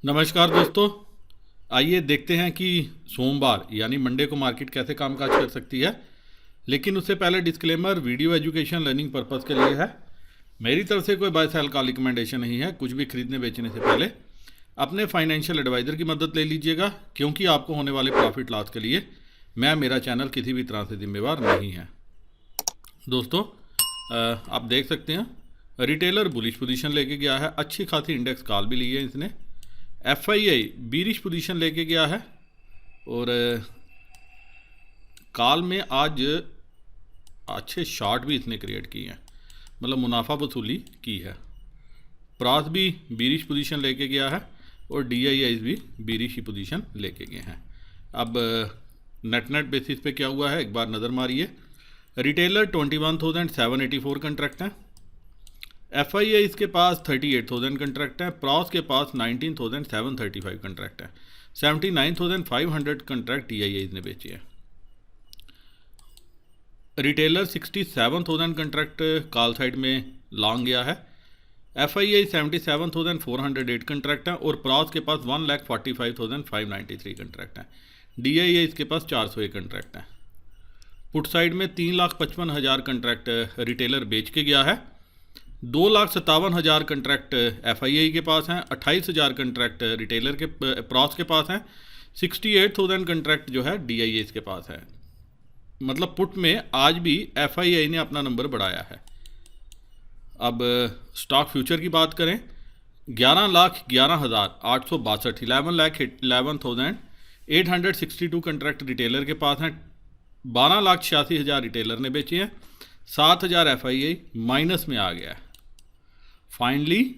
नमस्कार दोस्तों। आइए देखते हैं कि सोमवार यानी मंडे को मार्केट कैसे कामकाज कर सकती है। लेकिन उससे पहले disclaimer, video education learning purpose के लिए है। मेरी तरफ से कोई बाय सेल का रिकमेंडेशन नहीं है। कुछ भी खरीदने बेचने से पहले अपने फाइनेंशियल एडवाइज़र की मदद ले लीजिएगा, क्योंकि आपको होने वाले प्रॉफिट लॉस के लिए मेरा चैनल किसी भी तरह से जिम्मेवार नहीं है। दोस्तों, आप देख सकते हैं रिटेलर बुलिश पोजीशन लेके गया है। अच्छी खासी इंडेक्स कॉल भी ली है इसने। FII बीरिश पोजीशन लेके गया है और कॉल में आज अच्छे शॉर्ट भी इसने क्रिएट किए हैं, मतलब मुनाफा वसूली की है। प्रॉस भी बीरिश पोजीशन लेके गया है और DII भी बीरिश ही पोजीशन लेके गए हैं। अब नेट बेसिस पे क्या हुआ है एक बार नज़र मारिए। रिटेलर 21,784 कंट्रैक्ट हैं। FII इसके पास 38,000 कंट्रैक्ट हैं। प्रॉस के पास 19,735 कंट्रैक्ट हैं। 79,500 कंट्रैक्ट DII ने बेचे हैं। रिटेलर 67,000 कंट्रैक्ट कॉल साइड में लॉन्ग गया है। FII 77,408 कंट्रैक्ट हैं और प्रॉस के पास 1,45,593 कंट्रैक्ट हैं। DII इसके पास 401 कंट्रैक्ट हैं। पुट साइड में 3,55,000 कंट्रैक्ट रिटेलर बेच के गया है। 2,57,000 कंट्रैक्ट FII के पास हैं। 28,000 कंट्रैक्ट रिटेलर के प्रॉस के पास हैं। 68,000 कंट्रैक्ट जो है DII इसके पास है। मतलब पुट में आज भी FII ने अपना नंबर बढ़ाया है। अब स्टॉक फ्यूचर की बात करें, 11,11,862 11,11,862 कंट्रैक्ट रिटेलर के पास हैं। 12,86,000 रिटेलर ने बेचे हैं। 7,000 FII माइनस में आ गया है। फाइनली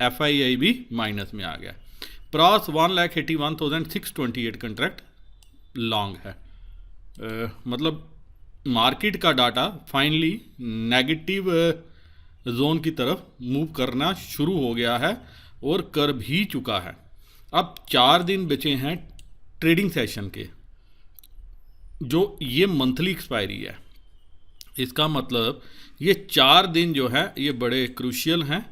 FII भी माइनस में आ गया। प्रॉस 1,81,628 कंट्रैक्ट लॉन्ग है। मतलब मार्केट का डाटा फाइनली नेगेटिव जोन की तरफ मूव करना शुरू हो गया है और कर भी चुका है। अब 4 दिन बचे हैं ट्रेडिंग सेशन के, जो ये मंथली एक्सपायरी है। इसका मतलब ये 4 दिन जो है ये बड़े क्रूशियल हैं।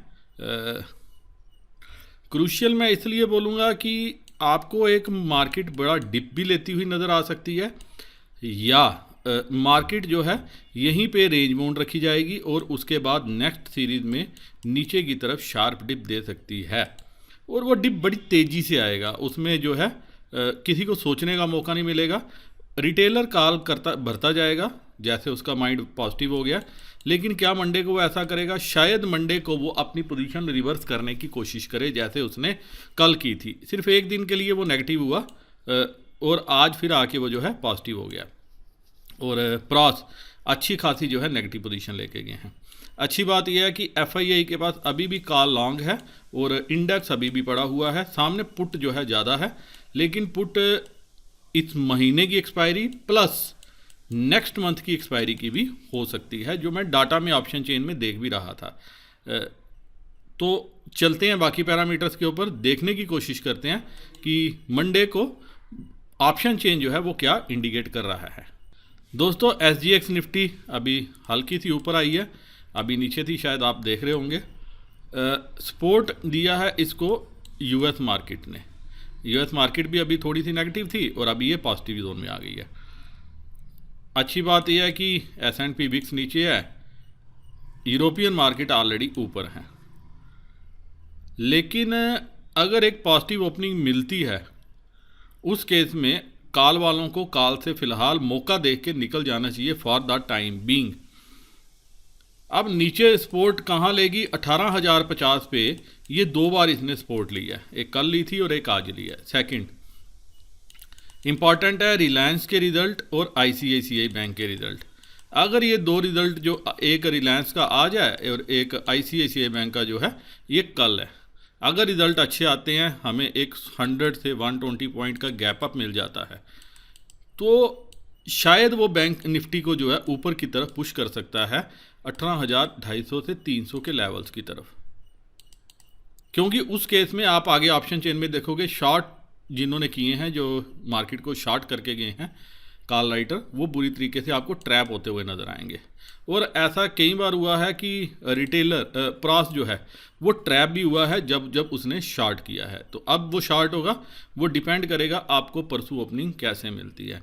क्रूशियल मैं इसलिए बोलूँगा कि आपको एक मार्केट बड़ा डिप भी लेती हुई नज़र आ सकती है, या मार्केट जो है यहीं पे रेंज बाउंड रखी जाएगी और उसके बाद नेक्स्ट सीरीज़ में नीचे की तरफ शार्प डिप दे सकती है। और वो डिप बड़ी तेज़ी से आएगा, उसमें जो है किसी को सोचने का मौका नहीं मिलेगा। रिटेलर कॉल करता भरता जाएगा जैसे उसका माइंड पॉजिटिव हो गया। लेकिन क्या मंडे को वो ऐसा करेगा? शायद मंडे को वो अपनी पोजीशन रिवर्स करने की कोशिश करे जैसे उसने कल की थी। सिर्फ एक दिन के लिए वो नेगेटिव हुआ और आज फिर आके वो जो है पॉजिटिव हो गया। और प्रॉस अच्छी खासी जो है नेगेटिव पोजीशन लेके गए हैं। अच्छी बात यह है कि FII के पास अभी भी कॉल लॉन्ग है और इंडेक्स अभी भी पड़ा हुआ है। सामने पुट जो है ज़्यादा है, लेकिन पुट इस महीने की एक्सपायरी प्लस नेक्स्ट मंथ की एक्सपायरी की भी हो सकती है, जो मैं डाटा में ऑप्शन चेन में देख भी रहा था। तो चलते हैं बाकी पैरामीटर्स के ऊपर, देखने की कोशिश करते हैं कि मंडे को ऑप्शन चेन जो है वो क्या इंडिकेट कर रहा है। दोस्तों, SGX निफ्टी अभी हल्की सी ऊपर आई है, अभी नीचे थी शायद आप देख रहे होंगे। सपोर्ट दिया है इसको US मार्केट ने। US मार्केट भी अभी थोड़ी सी नेगेटिव थी और अभी ये पॉजिटिव जोन में आ गई है। अच्छी बात यह है कि S&P विक्स नीचे है, यूरोपियन मार्केट ऑलरेडी ऊपर है। लेकिन अगर एक पॉजिटिव ओपनिंग मिलती है उस केस में कॉल वालों को कॉल से फ़िलहाल मौका देख के निकल जाना चाहिए फॉर द टाइम बीइंग। अब नीचे सपोर्ट कहाँ लेगी? 18,050 पे ये 2 बार इसने सपोर्ट ली है, एक कल ली थी और एक आज ली है। सेकंड इंपॉर्टेंट है रिलायंस के रिज़ल्ट और ICICI बैंक के रिज़ल्ट। अगर ये 2 रिज़ल्ट जो एक रिलायंस का आज है और एक ICICI बैंक का जो है ये कल है, अगर रिज़ल्ट अच्छे आते हैं हमें एक 100 से 120 पॉइंट का गैप अप मिल जाता है, तो शायद वो बैंक निफ्टी को जो है ऊपर की तरफ पुश कर सकता है 18,250 से 300 के लेवल्स की तरफ। क्योंकि उस केस में आप आगे ऑप्शन चेन में देखोगे शॉर्ट जिन्होंने किए हैं, जो मार्केट को शॉर्ट करके गए हैं, कॉल राइटर, वो बुरी तरीके से आपको ट्रैप होते हुए नज़र आएंगे। और ऐसा कई बार हुआ है कि रिटेलर प्रॉस जो है वो ट्रैप भी हुआ है जब जब उसने शॉर्ट किया है। तो अब वो शॉर्ट होगा, वो डिपेंड करेगा आपको परसों ओपनिंग कैसे मिलती है।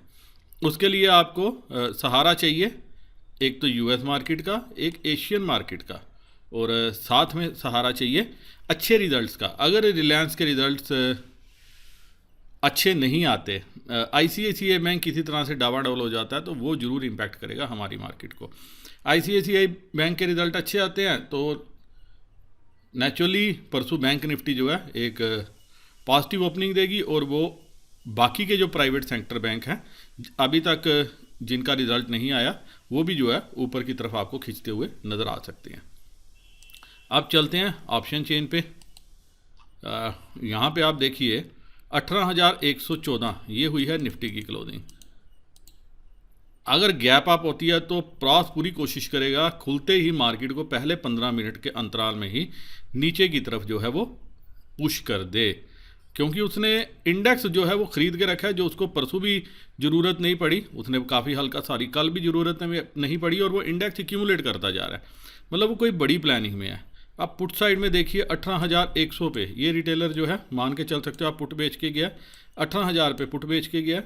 उसके लिए आपको सहारा चाहिए, एक तो यूएस मार्केट का, एक एशियन मार्केट का, और साथ में सहारा चाहिए अच्छे रिजल्ट्स का। अगर रिलायंस के रिजल्ट्स अच्छे नहीं आते, आईसीआईसीआई बैंक किसी तरह से डावाडोल हो जाता है, तो वो ज़रूर इम्पैक्ट करेगा हमारी मार्केट को। आईसीआईसीआई बैंक के रिज़ल्ट अच्छे आते हैं तो नेचुरली परसों बैंक निफ्टी जो है एक पॉजिटिव ओपनिंग देगी, और वो बाकी के जो प्राइवेट सेक्टर बैंक हैं अभी तक जिनका रिज़ल्ट नहीं आया, वो भी जो है ऊपर की तरफ आपको खींचते हुए नज़र आ सकते हैं। अब चलते हैं ऑप्शन चेन पे। यहाँ पे आप देखिए 18,114 ये हुई है निफ्टी की क्लोजिंग। अगर गैप अप होती है तो प्रॉस पूरी कोशिश करेगा खुलते ही मार्केट को पहले 15 मिनट के अंतराल में ही नीचे की तरफ जो है वो पुश कर दे, क्योंकि उसने इंडेक्स जो है वो ख़रीद के रखा है, जो उसको परसों भी ज़रूरत नहीं पड़ी, उसने काफ़ी हल्का सारी कल भी ज़रूरत नहीं पड़ी, और वो इंडेक्स एक्यूमुलेट करता जा रहा है, मतलब वो कोई बड़ी प्लानिंग में है। अब पुट साइड में देखिए 18,100 पे ये रिटेलर जो है मान के चल सकते हो आप पुट बेच के गया, 18,000 पे पुट बेच के गया,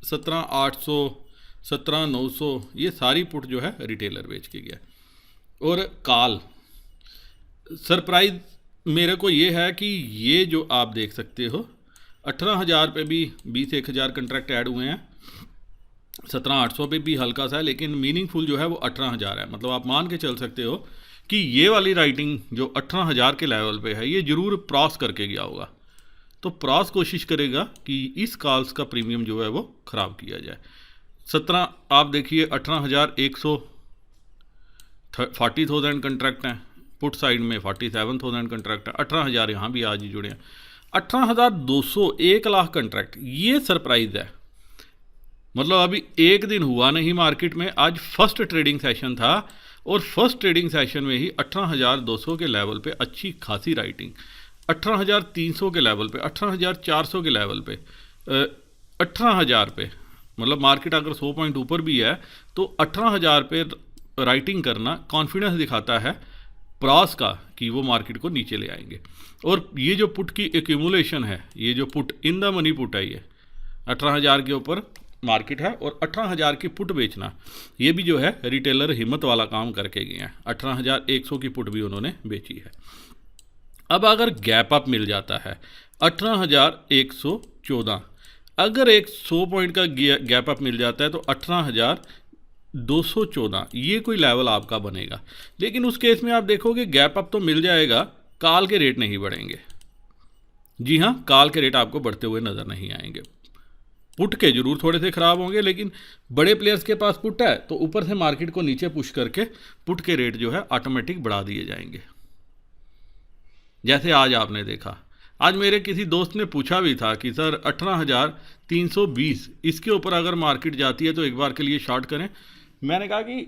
17,800 17,900 ये सारी पुट जो है रिटेलर बेच के गया। और कॉल सरप्राइज मेरे को ये है कि ये जो आप देख सकते हो 18,000 पे भी 20-1,000 कंट्रैक्ट ऐड हुए हैं, 17,800 पे भी हल्का सा है, लेकिन मीनिंगफुल जो है वो 18,000 है। मतलब आप मान के चल सकते हो कि ये वाली राइटिंग जो 18,000 के लेवल पे है ये ज़रूर क्रॉस करके गया होगा। तो प्रॉस कोशिश करेगा कि इस कॉल्स का प्रीमियम जो है वो ख़राब किया जाए। 17 आप देखिए 18,100 40,000 कंट्रैक्ट हैं, पुट साइड में 47,000 कंट्रैक्ट है, 18,000 यहाँ भी आज ही जुड़े हैं, 18,200 1,00,000 कंट्रैक्ट, ये सरप्राइज़ है। मतलब अभी एक दिन हुआ नहीं मार्केट में, आज फर्स्ट ट्रेडिंग सेशन था और फर्स्ट ट्रेडिंग सेशन में ही 18,200 के लेवल पे अच्छी खासी राइटिंग, 18,300 के लेवल पे, 18,400 के लेवल पे, 18,000 पे, मतलब मार्केट अगर 100 पॉइंट ऊपर भी है तो 18,000 पे राइटिंग करना कॉन्फिडेंस दिखाता है प्रॉस का कि वो मार्केट को नीचे ले आएंगे। और ये जो पुट की एक्यूमुलेशन है, ये जो put in the money put है, ये 18,000 के ऊपर मार्केट है और 18,000 की पुट बेचना, ये भी जो है रिटेलर हिम्मत वाला काम करके गए हैं। 18,100 की पुट भी उन्होंने बेची है। अब अगर गैप अप मिल जाता है 18,114, अगर एक 100 पॉइंट का गैप अप मिल जाता है तो 18,214 ये कोई लेवल आपका बनेगा। लेकिन उस केस में आप देखोगे गैप अप तो मिल जाएगा, कॉल के रेट नहीं बढ़ेंगे। जी हाँ, कॉल के रेट आपको बढ़ते हुए नज़र नहीं आएंगे। पुट के जरूर थोड़े से ख़राब होंगे, लेकिन बड़े प्लेयर्स के पास पुट है तो ऊपर से मार्केट को नीचे पुश करके पुट के रेट जो है ऑटोमेटिक बढ़ा दिए जाएंगे। जैसे आज आपने देखा, आज मेरे किसी दोस्त ने पूछा भी था कि सर 18,320 इसके ऊपर अगर मार्केट जाती है तो एक बार के लिए शॉर्ट करें। मैंने कहा कि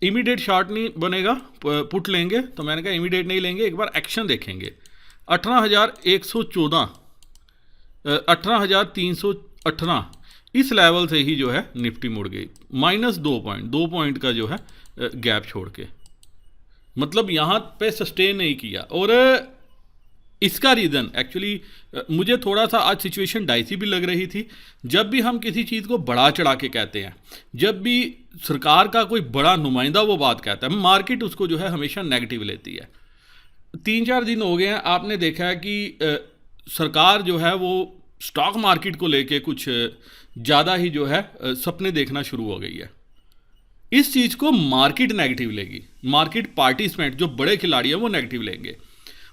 इमीडिएट शॉर्ट नहीं बनेगा, पुट लेंगे, तो मैंने कहा इमीडिएट नहीं लेंगे, एक बार एक्शन देखेंगे। 18,114 18,318 इस लेवल से ही जो है निफ्टी मुड़ गई, -2 पॉइंट का जो है गैप छोड़ के, मतलब यहाँ पे सस्टेन नहीं किया। और इसका रीज़न एक्चुअली मुझे थोड़ा सा आज सिचुएशन डाइसी भी लग रही थी। जब भी हम किसी चीज़ को बढ़ा चढ़ा के कहते हैं, जब भी सरकार का कोई बड़ा नुमाइंदा वो बात कहता है, मार्केट उसको जो है हमेशा नेगेटिव लेती है। 3-4 दिन हो गए हैं, आपने देखा है कि सरकार जो है वो स्टॉक मार्केट को लेके कुछ ज़्यादा ही जो है सपने देखना शुरू हो गई है। इस चीज़ को मार्केट नेगेटिव लेगी, मार्केट पार्टिसिपेंट जो बड़े खिलाड़ी हैं वो नेगेटिव लेंगे।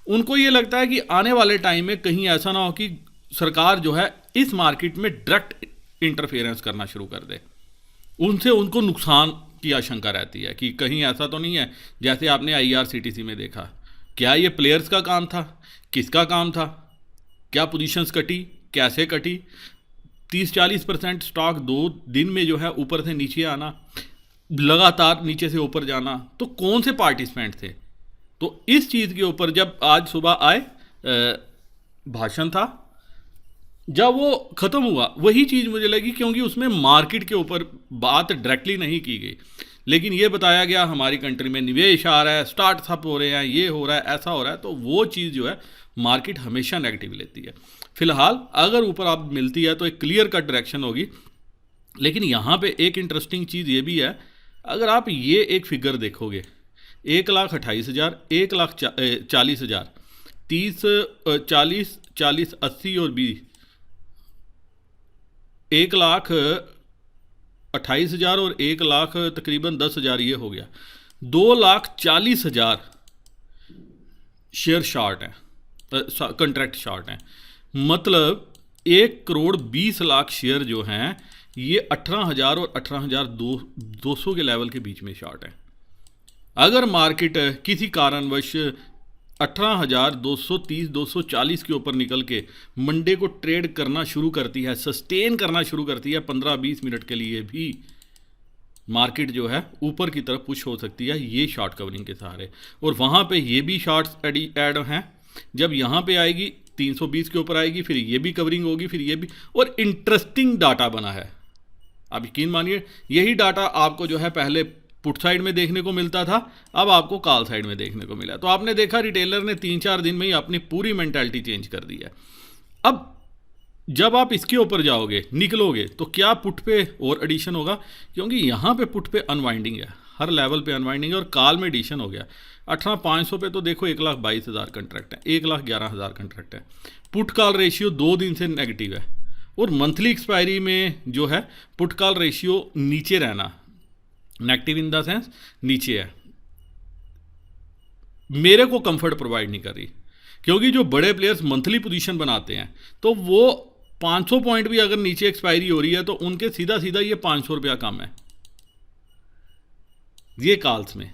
उनको ये लगता है कि आने वाले टाइम में कहीं ऐसा ना हो कि सरकार जो है इस मार्केट में डायरेक्ट इंटरफेरेंस करना शुरू कर दे, उनसे उनको नुकसान की आशंका रहती है कि कहीं ऐसा तो नहीं है जैसे आपने IRCTC में देखा। क्या ये प्लेयर्स का काम था, किसका काम था, क्या पोजीशंस कटी, कैसे कटी, 30-40% स्टॉक 2 दिन में जो है ऊपर से नीचे आना, लगातार नीचे से ऊपर जाना, तो कौन से पार्टिसिपेंट थे। तो इस चीज़ के ऊपर जब आज सुबह आए भाषण था जब वो ख़त्म हुआ वही चीज़ मुझे लगी, क्योंकि उसमें मार्केट के ऊपर बात डायरेक्टली नहीं की गई, लेकिन ये बताया गया हमारी कंट्री में निवेश आ रहा है, स्टार्टअप हो रहे हैं, ये हो रहा है, ऐसा हो रहा है, तो वो चीज़ जो है मार्केट हमेशा नेगेटिव लेती है। फिलहाल अगर ऊपर आप मिलती है तो एक क्लियर कट डायरेक्शन होगी। लेकिन यहाँ पे एक इंटरेस्टिंग चीज़ ये भी है, अगर आप ये एक फिगर देखोगे, 1,28,000, 1,40,000, 30, 40, 40, 80 और 20, 1,28,000 और 1,00,000 तकरीबन 10,000, ये हो गया 2,40,000 शेयर शॉर्ट हैं, कंट्रैक्ट शॉर्ट हैं। मतलब 1,20,00,000 शेयर जो हैं ये 18,000 और 18,200 के लेवल के बीच में शॉर्ट है। अगर मार्केट किसी कारणवश 18,230 240 के ऊपर निकल के मंडे को ट्रेड करना शुरू करती है, सस्टेन करना शुरू करती है 15-20 मिनट के लिए भी, मार्केट जो है ऊपर की तरफ पुश हो सकती है ये शॉर्ट कवरिंग के सहारे। और वहाँ पे ये भी शॉर्ट्स ऐड हैं, जब यहाँ पे आएगी 320 के ऊपर आएगी, फिर ये भी कवरिंग होगी, फिर ये भी। और इंटरेस्टिंग डाटा बना है, आप यकीन मानिए यही डाटा आपको जो है पहले पुट साइड में देखने को मिलता था, अब आपको कॉल साइड में देखने को मिला। तो आपने देखा रिटेलर ने 3-4 दिन में ही अपनी पूरी मेंटालिटी चेंज कर दी है। अब जब आप इसके ऊपर जाओगे, निकलोगे, तो क्या पुट पे और एडिशन होगा, क्योंकि यहाँ पे पुट पे अनवाइंडिंग है, हर लेवल पे अनवाइंडिंग है, और कॉल में एडिशन हो गया। 18,500 पे तो देखो 1,22,000 कंट्रैक्ट है, 1,11,000 कंट्रैक्ट है। पुट कॉल रेशियो 2 दिन से नेगेटिव है, और मंथली एक्सपायरी में जो है पुट कॉल रेशियो नीचे रहना, नेगेटिव इन द सेंस नीचे है, मेरे को कंफर्ट प्रोवाइड नहीं कर रही। क्योंकि जो बड़े प्लेयर्स मंथली पोजीशन बनाते हैं तो वो 500 पॉइंट भी अगर नीचे एक्सपायरी हो रही है तो उनके सीधा सीधा ये 500 रुपया कम है ये कॉल्स में।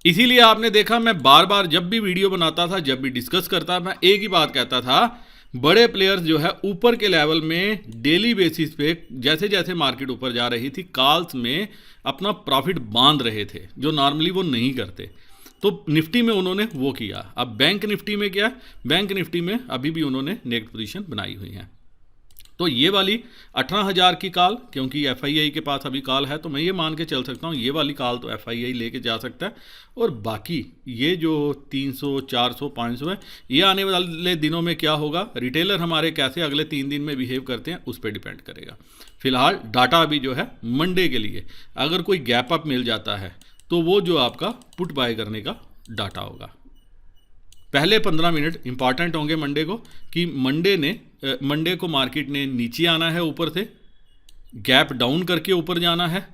इसीलिए आपने देखा मैं बार बार जब भी वीडियो बनाता था, जब भी डिस्कस करता, मैं एक ही बात कहता था, बड़े प्लेयर्स जो है ऊपर के लेवल में डेली बेसिस पे जैसे जैसे मार्केट ऊपर जा रही थी कॉल्स में अपना प्रॉफिट बांध रहे थे, जो नॉर्मली वो नहीं करते। तो निफ्टी में उन्होंने वो किया। अब बैंक निफ्टी में क्या, बैंक निफ्टी में अभी भी उन्होंने नेगेटिव पोजीशन बनाई हुई है। तो ये वाली 18,000 की कॉल, क्योंकि एफआईआई के पास अभी कॉल है, तो मैं ये मान के चल सकता हूँ ये वाली कॉल तो एफआईआई लेके जा सकता है। और बाकी ये जो 300, 400, 500 है, ये आने वाले दिनों में क्या होगा, रिटेलर हमारे कैसे अगले 3 दिन में बिहेव करते हैं उस पर डिपेंड करेगा। फिलहाल डाटा अभी जो है मंडे के लिए अगर कोई गैप अप मिल जाता है तो वो जो आपका पुट बाय करने का डाटा होगा। पहले 15 मिनट इंपॉर्टेंट होंगे मंडे को, कि मंडे को मार्केट ने नीचे आना है, ऊपर से गैप डाउन करके ऊपर जाना है,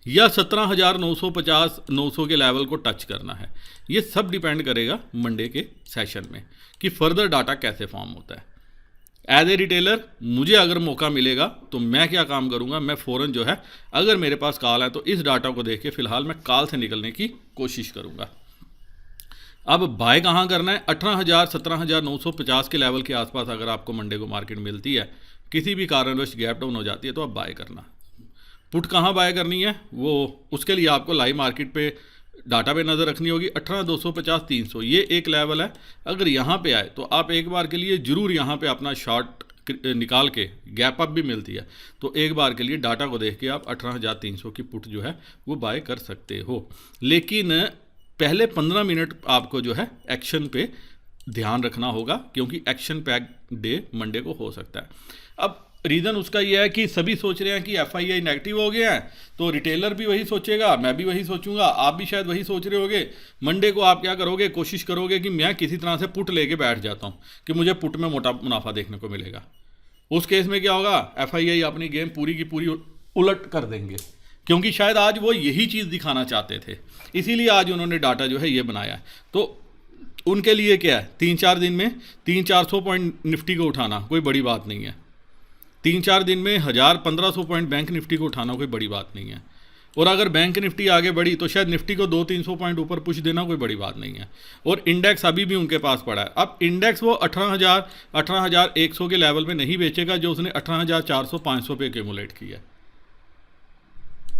या 17,950 900 के लेवल को टच करना है। ये सब डिपेंड करेगा मंडे के सेशन में कि फर्दर डाटा कैसे फॉर्म होता है। एज ए रिटेलर मुझे अगर मौका मिलेगा तो मैं क्या काम करूंगा, मैं फ़ौरन जो है अगर मेरे पास कॉल है तो इस डाटा को देख के फिलहाल मैं कॉल से निकलने की कोशिश करूंगा। अब बाय कहाँ करना है, 18,000 17,950 के लेवल के आसपास अगर आपको मंडे को मार्केट मिलती है, किसी भी कारणवश गैप डाउन हो जाती है, तो आप बाय करना। पुट कहाँ बाय करनी है वो उसके लिए आपको लाइव मार्केट पे डाटा पे नज़र रखनी होगी। 18,250 300 ये एक लेवल है, अगर यहाँ पे आए तो आप एक बार के लिए ज़रूर यहाँ पे अपना शॉर्ट निकाल के, गैप अप भी मिलती है तो एक बार के लिए डाटा को देख के आप 18,300 की पुट जो है वो बाय कर सकते हो। लेकिन पहले 15 मिनट आपको जो है एक्शन पे ध्यान रखना होगा, क्योंकि एक्शन पैक डे मंडे को हो सकता है। अब रीज़न उसका यह है कि सभी सोच रहे हैं कि एफआईआई नेगेटिव हो गया है, तो रिटेलर भी वही सोचेगा, मैं भी वही सोचूंगा, आप भी शायद वही सोच रहे होगे। मंडे को आप क्या करोगे, कोशिश करोगे कि मैं किसी तरह से पुट लेके बैठ जाता हूँ कि मुझे पुट में मोटा मुनाफा देखने को मिलेगा। उस केस में क्या होगा, एफआईआई अपनी गेम पूरी की पूरी उलट कर देंगे, क्योंकि शायद आज वो यही चीज़ दिखाना चाहते थे, इसीलिए आज उन्होंने डाटा जो है ये बनाया है। तो उनके लिए क्या है, 3-4 दिन में 300-400 पॉइंट निफ्टी को उठाना कोई बड़ी बात नहीं है। 3-4 दिन में 1,000-1,500 पॉइंट बैंक निफ्टी को उठाना कोई बड़ी बात नहीं है। और अगर बैंक निफ्टी आगे बढ़ी तो शायद निफ्टी को 200-300 पॉइंट ऊपर पुश देना कोई बड़ी बात नहीं है। और इंडेक्स अभी भी उनके पास पड़ा है। अब इंडेक्स वो 18,100 के लेवल में नहीं बेचेगा जो उसने 18,400-500 पे एक्यूमुलेट किया है।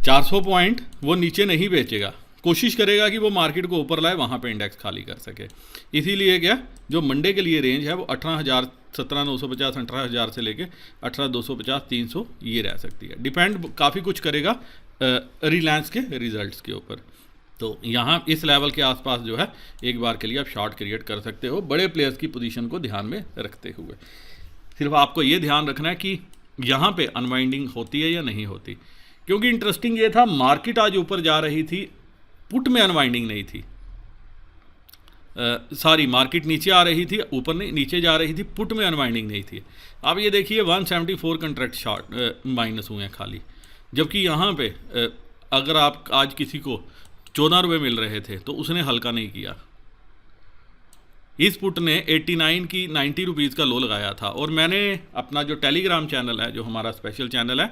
400 पॉइंट वो नीचे नहीं बेचेगा, कोशिश करेगा कि वो मार्केट को ऊपर लाए, वहाँ पे इंडेक्स खाली कर सके। इसीलिए क्या, जो मंडे के लिए रेंज है वो 18,000, 17,950, 18,000 से लेके 18,250, 300 ये रह सकती है। डिपेंड काफ़ी कुछ करेगा रिलायंस के रिजल्ट्स के ऊपर। तो यहाँ इस लेवल के आसपास जो है एक बार के लिए आप शॉर्ट क्रिएट कर सकते हो, बड़े प्लेयर्स की पोजीशन को ध्यान में रखते हुए। सिर्फ आपको ये ध्यान रखना है कि यहाँ पे अनवाइंडिंग होती है या नहीं होती, क्योंकि इंटरेस्टिंग ये था मार्केट आज ऊपर जा रही थी, पुट में अनवाइंडिंग नहीं थी। सॉरी, मार्केट नीचे आ रही थी, ऊपर नहीं, नीचे जा रही थी, पुट में अनवाइंडिंग नहीं थी। अब ये देखिए 174 कंट्रैक्ट शॉर्ट माइनस हुए हैं खाली, जबकि यहाँ पे अगर आप आज किसी को 14 रुपये मिल रहे थे तो उसने हल्का नहीं किया। इस पुट ने 89 की 90 रुपीज़ का लो लगाया था, और मैंने अपना जो टेलीग्राम चैनल है, जो हमारा स्पेशल चैनल है,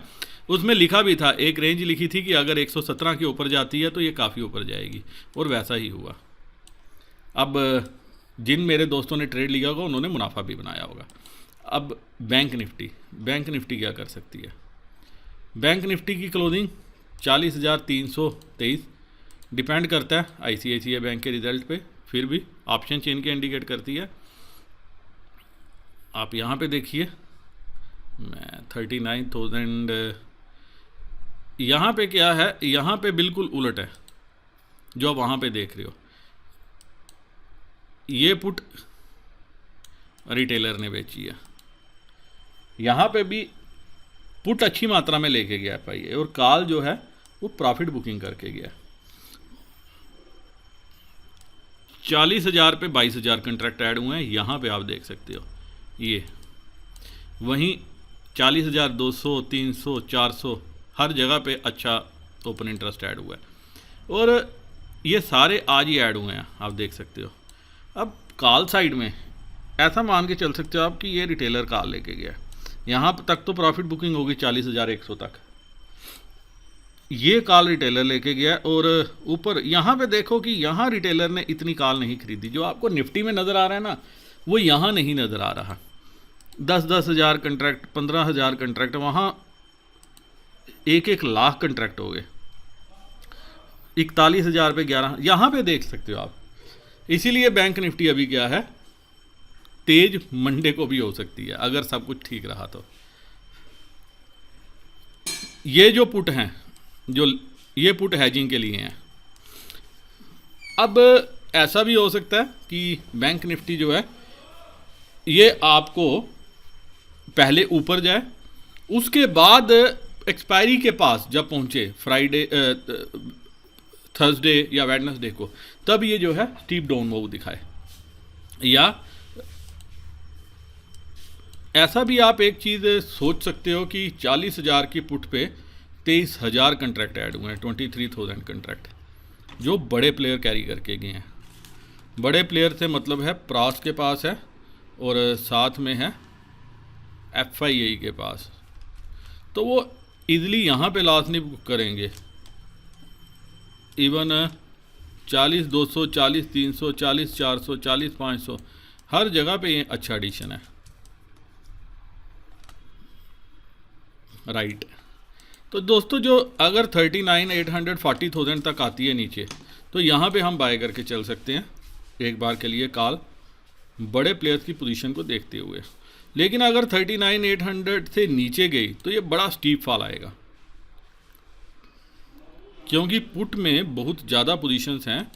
उसमें लिखा भी था, एक रेंज लिखी थी कि अगर 117 के ऊपर जाती है तो ये काफ़ी ऊपर जाएगी, और वैसा ही हुआ। अब जिन मेरे दोस्तों ने ट्रेड लिया होगा उन्होंने मुनाफा भी बनाया होगा। अब बैंक निफ्टी क्या कर सकती है? बैंक निफ्टी की क्लोजिंग 40,323, डिपेंड करता है ICICI बैंक के रिजल्ट पे, फिर भी ऑप्शन चेन के इंडिकेट करती है। आप यहाँ पे देखिए, मैं 39,000, यहाँ पे क्या है, यहाँ पे बिल्कुल उलट है जो आप वहाँ पे देख रहे हो। ये पुट रिटेलर ने बेची है, यहाँ पे भी पुट अच्छी मात्रा में लेके गया पाइए, और कॉल जो है वो प्रॉफिट बुकिंग करके गया। 40,000 पे 22,000 कंट्रैक्ट ऐड हुए हैं, यहाँ पे आप देख सकते हो। ये वहीं 40,200, 300, 400 हर जगह पे अच्छा ओपन इंटरेस्ट ऐड हुआ है, और ये सारे आज ही ऐड हुए हैं, आप देख सकते हो। अब कॉल साइड में ऐसा मान के चल सकते हो आप कि ये रिटेलर कॉल लेके गया, यहाँ तक तो प्रॉफिट बुकिंग होगी 40,100 तक, ये कॉल रिटेलर लेके गया, और ऊपर यहाँ पे देखो कि यहाँ रिटेलर ने इतनी कॉल नहीं खरीदी। जो आपको निफ्टी में नज़र आ रहा है ना, वो यहाँ नहीं नज़र आ रहा। 10-10 हज़ार कंट्रैक्ट, 15,000 कंट्रैक्ट, वहाँ 1-1 लाख कंट्रैक्ट हो गए। 41,000 पे 11, यहाँ पे देख सकते हो आप। इसीलिए बैंक निफ्टी अभी क्या है, तेज मंडे को भी हो सकती है अगर सब कुछ ठीक रहा तो। ये जो पुट हैं, जो ये पुट हैजिंग के लिए हैं। अब ऐसा भी हो सकता है कि बैंक निफ्टी जो है ये आपको पहले ऊपर जाए, उसके बाद एक्सपायरी के पास जब पहुंचे फ्राइडे, थर्सडे या वेडनेसडे को, तब ये जो है स्टीप डाउन मूव दिखाए। या ऐसा भी आप एक चीज़ सोच सकते हो कि 40,000 की पुट पे 23,000 कंट्रैक्ट ऐड हुए हैं, 23,000 कंट्रैक्ट, जो बड़े प्लेयर कैरी करके गए हैं। बड़े प्लेयर से मतलब है प्रास के पास है, और साथ में है FII के पास, तो वो इजली यहाँ पे लॉस नहीं बुक करेंगे। इवन 40,200, 40,300, 40,400, 40,500 हर जगह पे ये अच्छा एडिशन है, राइट। तो दोस्तों, जो अगर 39,800, 40,000 तक आती है नीचे, तो यहाँ पे हम बाय करके चल सकते हैं एक बार के लिए कॉल, बड़े प्लेयर्स की पोजीशन को देखते हुए। लेकिन अगर 39,800 से नीचे गई तो ये बड़ा स्टीप फॉल आएगा, क्योंकि पुट में बहुत ज़्यादा पोजीशंस हैं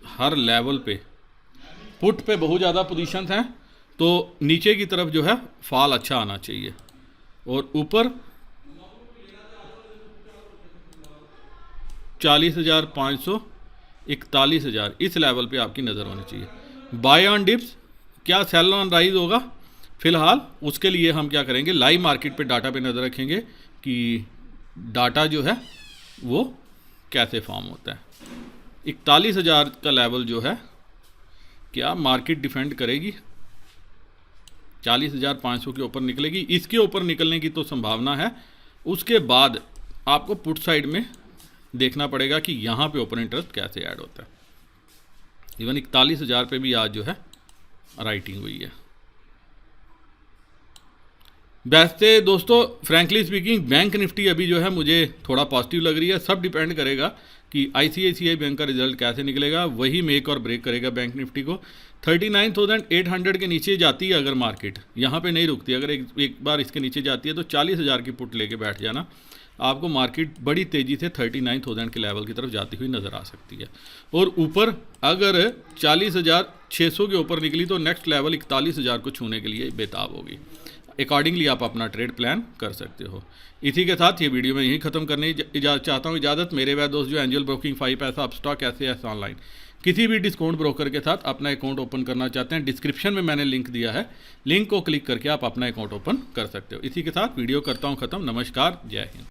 हर लेवल पे। पुट पे बहुत ज़्यादा पोजीशंस हैं, तो नीचे की तरफ जो है फॉल अच्छा आना चाहिए, और ऊपर 40,500, 41,000 इस लेवल पे आपकी नज़र होनी चाहिए। बाय ऑन डिप्स, क्या सेल ऑन राइज होगा फिलहाल, उसके लिए हम क्या करेंगे, लाइव मार्केट पे डाटा पे नज़र रखेंगे कि डाटा जो है वो कैसे फॉर्म होता है। 41,000 का लेवल जो है, क्या मार्केट डिफेंड करेगी? 40,500 के ऊपर निकलेगी? इसके ऊपर निकलने की तो संभावना है। उसके बाद आपको पुट साइड में देखना पड़ेगा कि यहाँ पे ओपन इंटरेस्ट कैसे ऐड होता है। इवन 41,000 पे भी आज जो है राइटिंग हुई है। वैसे दोस्तों, फ्रैंकली स्पीकिंग बैंक निफ्टी अभी जो है मुझे थोड़ा पॉजिटिव लग रही है। सब डिपेंड करेगा कि ICICI बैंक का रिजल्ट कैसे निकलेगा, वही मेक और ब्रेक करेगा बैंक निफ्टी को। 39,800 के नीचे जाती है अगर मार्केट, यहाँ पे नहीं रुकती, अगर एक बार इसके नीचे जाती है तो 40,000 की पुट लेके बैठ जाना, आपको मार्केट बड़ी तेज़ी से 39,000 के लेवल की तरफ जाती हुई नज़र आ सकती है। और ऊपर अगर 40,600 के ऊपर निकली तो नेक्स्ट लेवल 41,000 को छूने के लिए बेताब होगी। अकॉर्डिंगली आप अपना ट्रेड प्लान कर सकते हो। इसी के साथ ये वीडियो मैं यहीं ख़त्म करने चाहता हूँ। इजाज़त। मेरे वह दोस्त जो एंजल ब्रोकिंग 5 पैसा, अपस्टॉक, SAS ऑनलाइन किसी भी डिस्काउंट ब्रोकर के साथ अपना अकाउंट ओपन करना चाहते हैं, डिस्क्रिप्शन में मैंने लिंक दिया है, लिंक को क्लिक करके आप अपना अकाउंट ओपन कर सकते हो। इसी के साथ वीडियो करता हूँ ख़त्म। नमस्कार, जय हिंद।